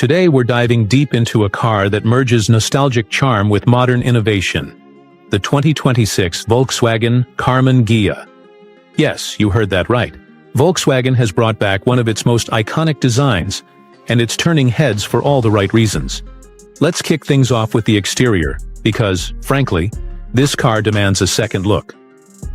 Today we're diving deep into a car that merges nostalgic charm with modern innovation. The 2026 Volkswagen Karmann Ghia. Yes, you heard that right. Volkswagen has brought back one of its most iconic designs, and it's turning heads for all the right reasons. Let's kick things off with the exterior, because, frankly, this car demands a second look.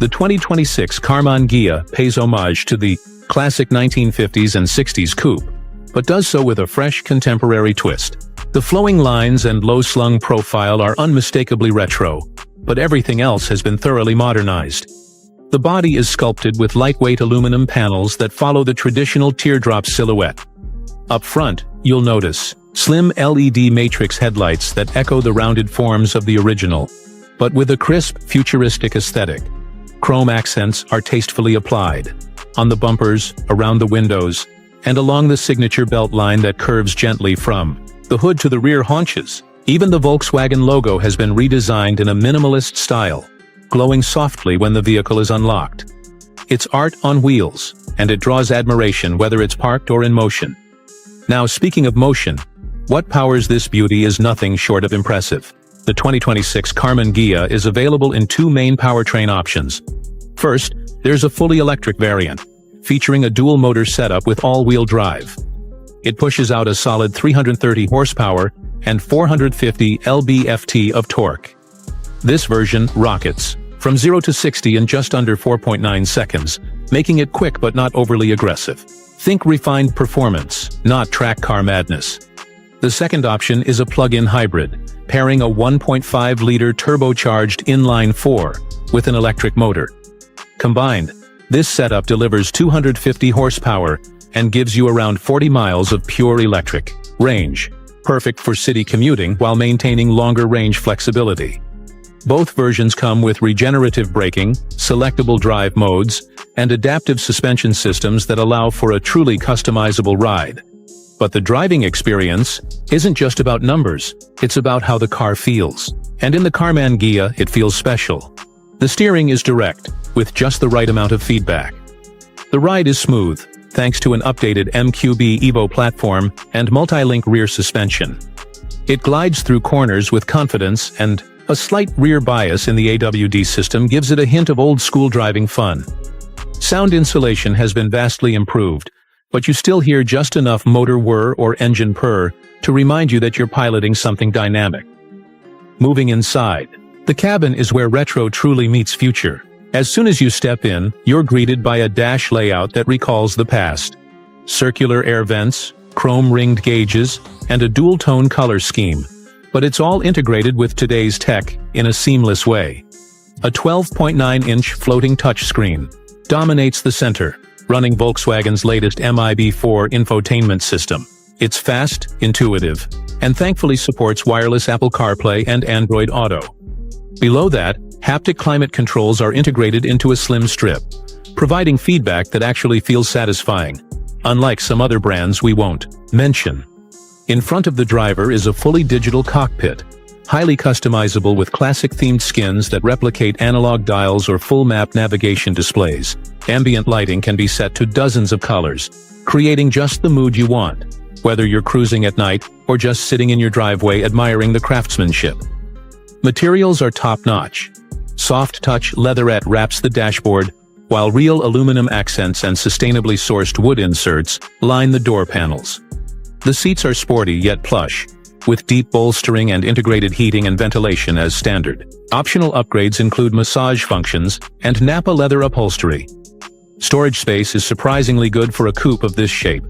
The 2026 Karmann Ghia pays homage to the classic 1950s and 60s coupe, but does so with a fresh, contemporary twist. The flowing lines and low-slung profile are unmistakably retro, but everything else has been thoroughly modernized. The body is sculpted with lightweight aluminum panels that follow the traditional teardrop silhouette. Up front, you'll notice slim LED matrix headlights that echo the rounded forms of the original, but with a crisp, futuristic aesthetic. Chrome accents are tastefully applied on the bumpers, around the windows, and along the signature belt line that curves gently from the hood to the rear haunches. Even the Volkswagen logo has been redesigned in a minimalist style, glowing softly when the vehicle is unlocked. It's art on wheels, and it draws admiration whether it's parked or in motion. Now, speaking of motion, what powers this beauty is nothing short of impressive. The 2026 Karmann Ghia is available in two main powertrain options. First, there's a fully electric variant, featuring a dual-motor setup with all-wheel drive. It pushes out a solid 330 horsepower and 450 lb-ft of torque. This version rockets from 0 to 60 in just under 4.9 seconds, making it quick but not overly aggressive. Think refined performance, not track car madness. The second option is a plug-in hybrid, pairing a 1.5-liter turbocharged inline-4 with an electric motor. Combined, this setup delivers 250 horsepower and gives you around 40 miles of pure electric range, perfect for city commuting while maintaining longer range flexibility. Both versions come with regenerative braking, selectable drive modes, and adaptive suspension systems that allow for a truly customizable ride. But the driving experience isn't just about numbers, it's about how the car feels. And in the Karmann Ghia, it feels special. The steering is direct, with just the right amount of feedback. The ride is smooth, thanks to an updated MQB Evo platform and multi-link rear suspension. It glides through corners with confidence, and a slight rear bias in the AWD system gives it a hint of old-school driving fun. Sound insulation has been vastly improved, but you still hear just enough motor whir or engine purr to remind you that you're piloting something dynamic. Moving inside, the cabin is where retro truly meets future. As soon as you step in, you're greeted by a dash layout that recalls the past. Circular air vents, chrome-ringed gauges, and a dual-tone color scheme. But it's all integrated with today's tech in a seamless way. A 12.9-inch floating touchscreen dominates the center, running Volkswagen's latest MIB4 infotainment system. It's fast, intuitive, and thankfully supports wireless Apple CarPlay and Android Auto. Below that, haptic climate controls are integrated into a slim strip, providing feedback that actually feels satisfying, unlike some other brands we won't mention. In front of the driver is a fully digital cockpit, highly customizable with classic-themed skins that replicate analog dials or full-map navigation displays. Ambient lighting can be set to dozens of colors, creating just the mood you want, whether you're cruising at night or just sitting in your driveway admiring the craftsmanship. Materials are top-notch. Soft-touch leatherette wraps the dashboard, while real aluminum accents and sustainably sourced wood inserts line the door panels. The seats are sporty yet plush, with deep bolstering and integrated heating and ventilation as standard. Optional upgrades include massage functions and Nappa leather upholstery. Storage space is surprisingly good for a coupe of this shape.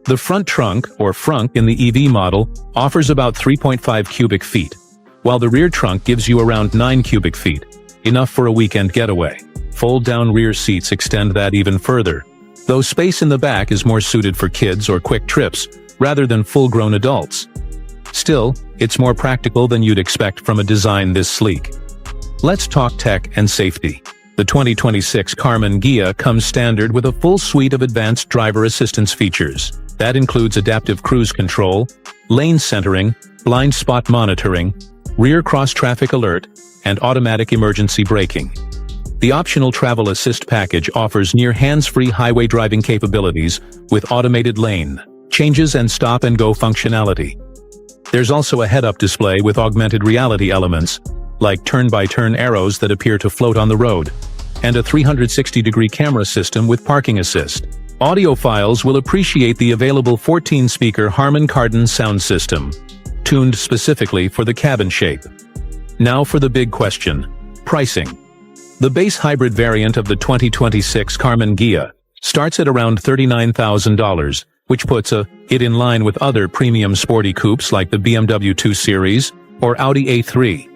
The front trunk, or frunk in the EV model, offers about 3.5 cubic feet, while the rear trunk gives you around 9 cubic feet, enough for a weekend getaway. Fold-down rear seats extend that even further, though space in the back is more suited for kids or quick trips, rather than full-grown adults. Still, it's more practical than you'd expect from a design this sleek. Let's talk tech and safety. The 2026 Karmann Ghia comes standard with a full suite of advanced driver assistance features. That includes adaptive cruise control, lane centering, blind spot monitoring, rear cross-traffic alert, and automatic emergency braking. The optional Travel Assist package offers near hands-free highway driving capabilities with automated lane changes and stop-and-go functionality. There's also a head-up display with augmented reality elements, like turn-by-turn arrows that appear to float on the road, and a 360-degree camera system with parking assist. Audiophiles will appreciate the available 14-speaker Harman Kardon sound system, tuned specifically for the cabin shape. Now for the big question: pricing. The base hybrid variant of the 2026 Karmann Ghia starts at around $39,000, which puts it in line with other premium sporty coupes like the BMW 2 Series or Audi A3.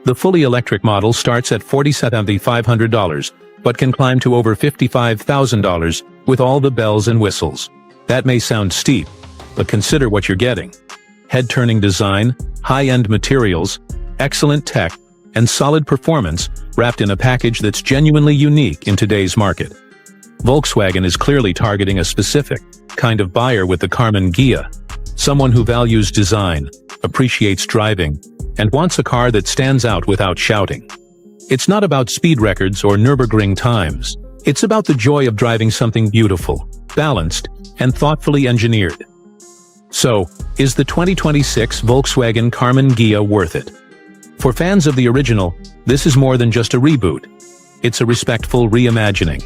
The fully electric model starts at $47,500, but can climb to over $55,000 with all the bells and whistles. That may sound steep, but consider what you're getting: head-turning design, high-end materials, excellent tech, and solid performance wrapped in a package that's genuinely unique in today's market. Volkswagen is clearly targeting a specific kind of buyer with the Karmann Ghia, someone who values design, appreciates driving, and wants a car that stands out without shouting. It's not about speed records or Nürburgring times. It's about the joy of driving something beautiful, balanced, and thoughtfully engineered. So, is the 2026 Volkswagen Karmann Ghia worth it? For fans of the original, this is more than just a reboot. It's a respectful reimagining.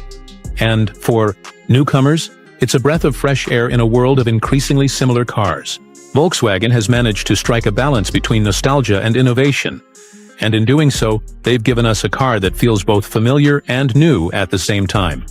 And for newcomers, it's a breath of fresh air in a world of increasingly similar cars. Volkswagen has managed to strike a balance between nostalgia and innovation. And in doing so, they've given us a car that feels both familiar and new at the same time.